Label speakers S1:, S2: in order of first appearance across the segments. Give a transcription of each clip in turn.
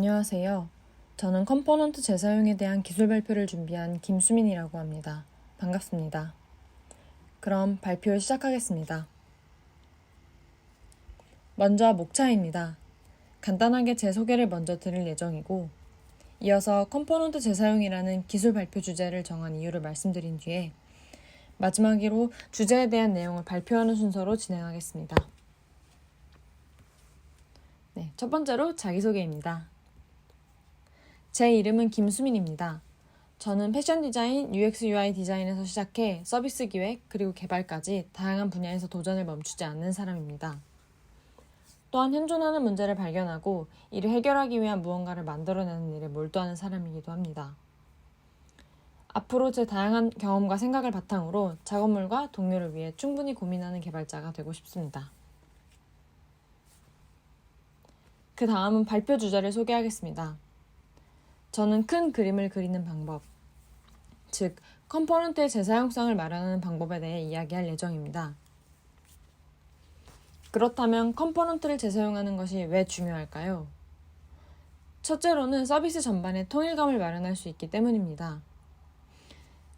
S1: 안녕하세요. 저는 컴포넌트 재사용에 대한 기술 발표를 준비한 김수민이라고 합니다. 반갑습니다. 그럼 발표 시작하겠습니다. 먼저 목차입니다. 간단하게 제 소개를 먼저 드릴 예정이고, 이어서 컴포넌트 재사용이라는 기술 발표 주제를 정한 이유를 말씀드린 뒤에 마지막으로 주제에 대한 내용을 발표하는 순서로 진행하겠습니다. 첫 번째로 자기소개입니다. 제 이름은 김수민입니다. 저는 패션 디자인, UX, UI 디자인에서 시작해 서비스 기획, 그리고 개발까지 다양한 분야에서 도전을 멈추지 않는 사람입니다. 또한 현존하는 문제를 발견하고 이를 해결하기 위한 무언가를 만들어내는 일에 몰두하는 사람이기도 합니다. 앞으로 제 다양한 경험과 생각을 바탕으로 작업물과 동료를 위해 충분히 고민하는 개발자가 되고 싶습니다. 그 다음은 발표 주제를 소개하겠습니다. 저는 큰 그림을 그리는 방법, 즉 컴포넌트의 재사용성을 마련하는 방법에 대해 이야기할 예정입니다. 그렇다면 컴포넌트를 재사용하는 것이 왜 중요할까요? 첫째로는 서비스 전반에 통일감을 마련할 수 있기 때문입니다.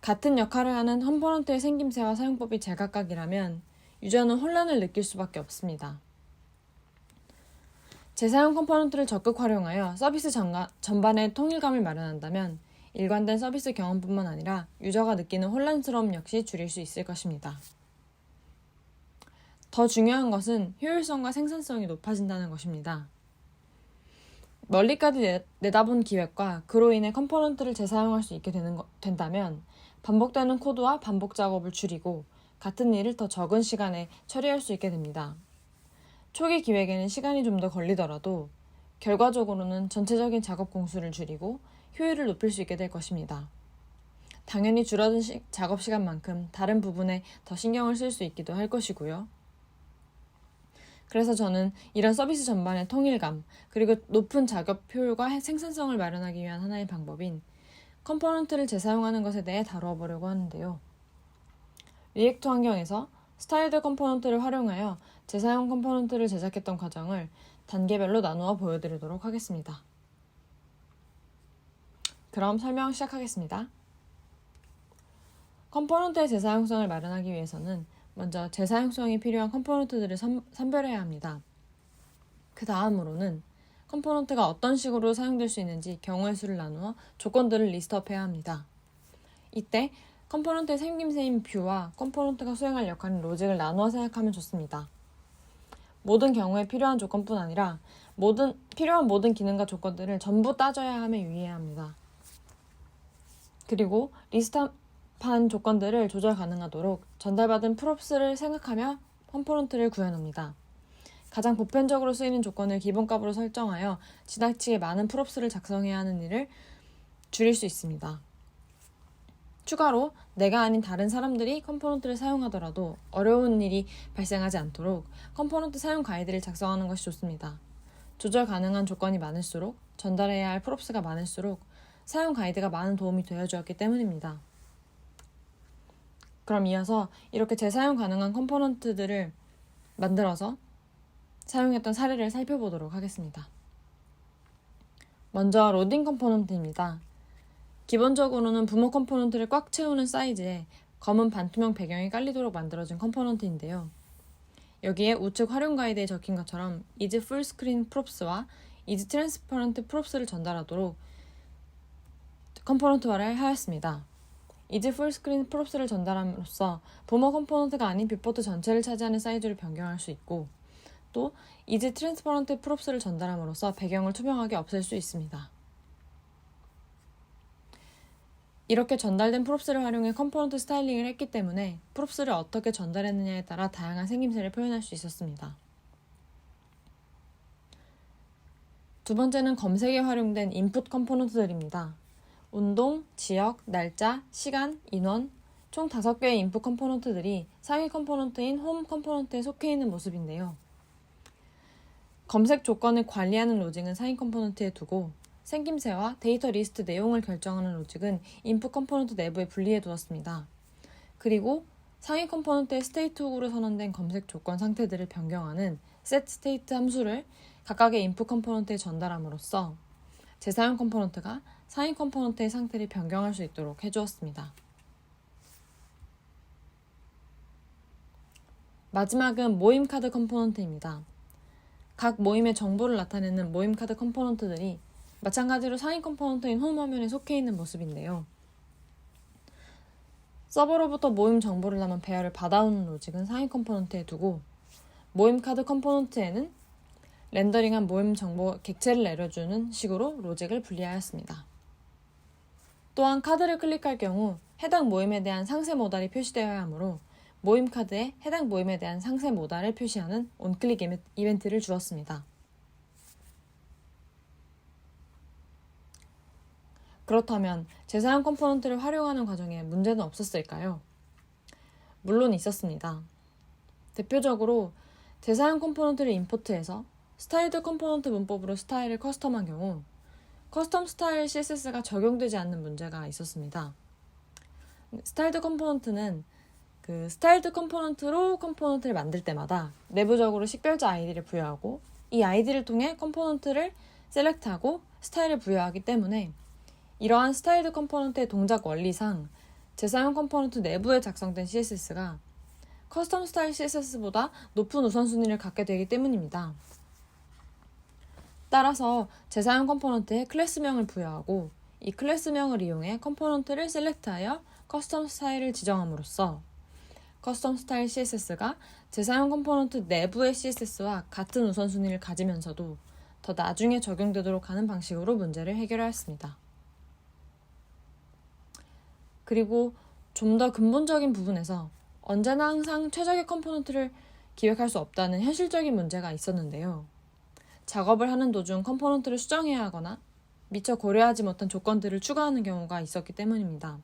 S1: 같은 역할을 하는 컴포넌트의 생김새와 사용법이 제각각이라면 유저는 혼란을 느낄 수밖에 없습니다. 재사용 컴포넌트를 적극 활용하여 서비스 전반의 통일감을 마련한다면 일관된 서비스 경험뿐만 아니라 유저가 느끼는 혼란스러움 역시 줄일 수 있을 것입니다. 더 중요한 것은 효율성과 생산성이 높아진다는 것입니다. 멀리까지 내다본 기획과 그로 인해 컴포넌트를 재사용할 수 있게 된다면 반복되는 코드와 반복 작업을 줄이고 같은 일을 더 적은 시간에 처리할 수 있게 됩니다. 초기 기획에는 시간이 좀 더 걸리더라도 결과적으로는 전체적인 작업 공수를 줄이고 효율을 높일 수 있게 될 것입니다. 당연히 줄어든 작업 시간만큼 다른 부분에 더 신경을 쓸 수 있기도 할 것이고요. 그래서 저는 이런 서비스 전반의 통일감, 그리고 높은 작업 효율과 생산성을 마련하기 위한 하나의 방법인 컴포넌트를 재사용하는 것에 대해 다루어 보려고 하는데요. 리액트 환경에서 스타일드 컴포넌트를 활용하여 재사용 컴포넌트를 제작했던 과정을 단계별로 나누어 보여드리도록 하겠습니다. 그럼 설명 시작하겠습니다. 컴포넌트의 재사용성을 마련하기 위해서는 먼저 재사용성이 필요한 컴포넌트들을 선별해야 합니다. 그 다음으로는 컴포넌트가 어떤 식으로 사용될 수 있는지 경우의 수를 나누어 조건들을 리스트업해야 합니다. 이때 컴포넌트의 생김새인 뷰와 컴포넌트가 수행할 역할인 로직을 나누어 생각하면 좋습니다. 모든 경우에 필요한 조건뿐 아니라 필요한 모든 기능과 조건들을 전부 따져야 함에 유의해야 합니다. 그리고 리스트업한 조건들을 조절 가능하도록 전달받은 프롭스를 생각하며 컴포넌트를 구현합니다. 가장 보편적으로 쓰이는 조건을 기본값으로 설정하여 지나치게 많은 프롭스를 작성해야 하는 일을 줄일 수 있습니다. 추가로 내가 아닌 다른 사람들이 컴포넌트를 사용하더라도 어려운 일이 발생하지 않도록 컴포넌트 사용 가이드를 작성하는 것이 좋습니다. 조절 가능한 조건이 많을수록 전달해야 할 프롭스가 많을수록 사용 가이드가 많은 도움이 되어주었기 때문입니다. 그럼 이어서 이렇게 재사용 가능한 컴포넌트들을 만들어서 사용했던 사례를 살펴보도록 하겠습니다. 먼저 로딩 컴포넌트입니다. 기본적으로는 부모 컴포넌트를 꽉 채우는 사이즈에 검은 반투명 배경이 깔리도록 만들어진 컴포넌트인데요. 여기에 우측 활용 가이드에 적힌 것처럼 is full screen props와 is transparent props를 전달하도록 컴포넌트화를 하였습니다. is full screen props를 전달함으로써 부모 컴포넌트가 아닌 뷰포트 전체를 차지하는 사이즈로 변경할 수 있고, 또 is transparent props를 전달함으로써 배경을 투명하게 없앨 수 있습니다. 이렇게 전달된 프롭스를 활용해 컴포넌트 스타일링을 했기 때문에 프롭스를 어떻게 전달했느냐에 따라 다양한 생김새를 표현할 수 있었습니다. 두 번째는 검색에 활용된 인풋 컴포넌트들입니다. 운동, 지역, 날짜, 시간, 인원, 총 5개의 인풋 컴포넌트들이 상위 컴포넌트인 홈 컴포넌트에 속해 있는 모습인데요. 검색 조건을 관리하는 로직은 상위 컴포넌트에 두고 생김새와 데이터 리스트 내용을 결정하는 로직은 인풋 컴포넌트 내부에 분리해 두었습니다. 그리고 상위 컴포넌트의 스테이트 훅으로 선언된 검색 조건 상태들을 변경하는 setState 함수를 각각의 인풋 컴포넌트에 전달함으로써 재사용 컴포넌트가 상위 컴포넌트의 상태를 변경할 수 있도록 해주었습니다. 마지막은 모임 카드 컴포넌트입니다. 각 모임의 정보를 나타내는 모임 카드 컴포넌트들이 마찬가지로 상위 컴포넌트인 홈 화면에 속해 있는 모습인데요. 서버로부터 모임 정보를 담은 배열을 받아오는 로직은 상위 컴포넌트에 두고 모임 카드 컴포넌트에는 렌더링한 모임 정보 객체를 내려주는 식으로 로직을 분리하였습니다. 또한 카드를 클릭할 경우 해당 모임에 대한 상세 모달이 표시되어야 하므로 모임 카드에 해당 모임에 대한 상세 모달을 표시하는 온클릭 이벤트를 주었습니다. 그렇다면 재사용 컴포넌트를 활용하는 과정에 문제는 없었을까요? 물론 있었습니다. 대표적으로 재사용 컴포넌트를 임포트해서 스타일드 컴포넌트 문법으로 스타일을 커스텀한 경우 커스텀 스타일 CSS가 적용되지 않는 문제가 있었습니다. 스타일드 컴포넌트는 스타일드 컴포넌트로 컴포넌트를 만들 때마다 내부적으로 식별자 아이디를 부여하고 이 아이디를 통해 컴포넌트를 셀렉트하고 스타일을 부여하기 때문에 이러한 스타일드 컴포넌트의 동작 원리상 재사용 컴포넌트 내부에 작성된 CSS가 커스텀 스타일 CSS보다 높은 우선순위를 갖게 되기 때문입니다. 따라서 재사용 컴포넌트에 클래스명을 부여하고 이 클래스명을 이용해 컴포넌트를 셀렉트하여 커스텀 스타일을 지정함으로써 커스텀 스타일 CSS가 재사용 컴포넌트 내부의 CSS와 같은 우선순위를 가지면서도 더 나중에 적용되도록 하는 방식으로 문제를 해결하였습니다. 그리고 좀 더 근본적인 부분에서 언제나 항상 최적의 컴포넌트를 기획할 수 없다는 현실적인 문제가 있었는데요. 작업을 하는 도중 컴포넌트를 수정해야 하거나 미처 고려하지 못한 조건들을 추가하는 경우가 있었기 때문입니다.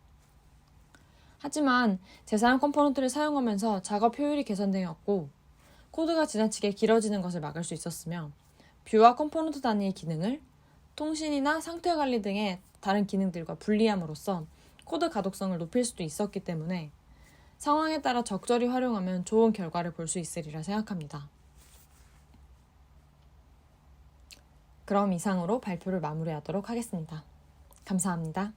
S1: 하지만 재사용 컴포넌트를 사용하면서 작업 효율이 개선되었고 코드가 지나치게 길어지는 것을 막을 수 있었으며 뷰와 컴포넌트 단위의 기능을 통신이나 상태 관리 등의 다른 기능들과 분리함으로써 코드 가독성을 높일 수도 있었기 때문에 상황에 따라 적절히 활용하면 좋은 결과를 볼 수 있으리라 생각합니다. 그럼 이상으로 발표를 마무리하도록 하겠습니다. 감사합니다.